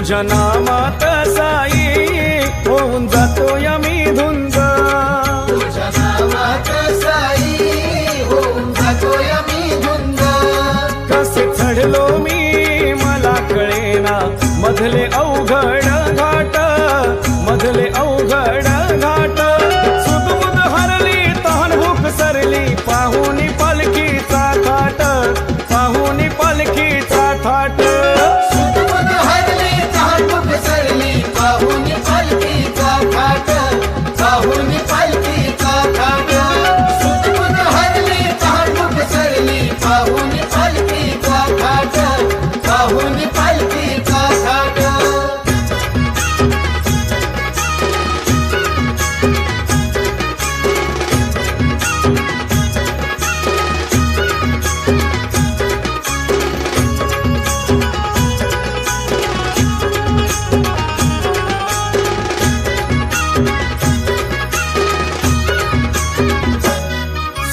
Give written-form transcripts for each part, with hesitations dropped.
तुझ्या नामात साई होऊन जातोय मी धुंद, तुझ्या नामात साई होऊन जातोय मी धुंद. कसे चढलो मी मला कळेना मधले अवघड घाट, मधले अवघड घाट. सुदबुद हरली तहान भूक सरली पाहुनी पालखीचा थाट, पाहुनी पालखीचा थाट. सुदबुद हरली तहान भूक सरली पाहुनी पालखीचा थाट, पाहुनी पालखीचा थाट. सुदबुद हरली तहान भूक सरली पाहुनी पालखीचा थाट, पाहुनी पालखीचा थाट.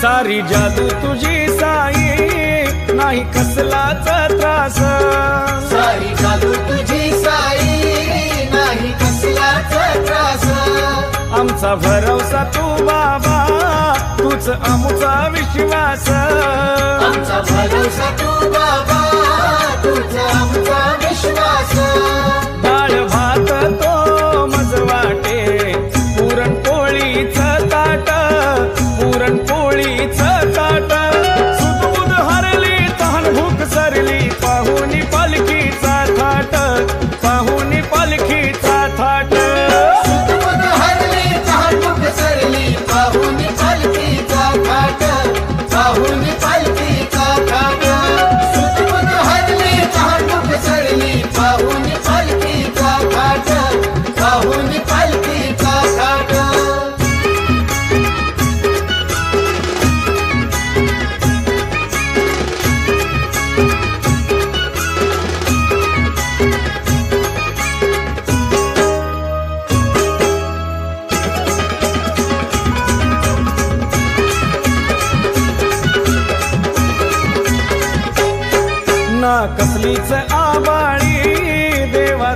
सारी जादू तुझी साई नाही कसलाच त्रास, सारी जादू तुझी साई नाही कसलाच त्रास. आमचा भरवसा तू बाबा तूच आमचा विश्वास. आमचा भरोसा तू बाबा तुझा आमचा विश्वास. डाळ भात तो मज वाटे पुरणपोळीच ताट, पुरणपोळीच ताट. सुदबुद हरली तहान भूक सरली पाहुनी पालखीचा थाट, पाहुनी पालखीचा थाट. सुदबुद हरली तहान भूक सरली पाहुनी पालखीचा थाट, पाहुनी पालखीचा थाट. सुदबुद हरली तहान भूक सरली पाहुनी पालखीचा थाट, पाहुनी पालखीचा थाट. ना कसलीच आबाळी देवा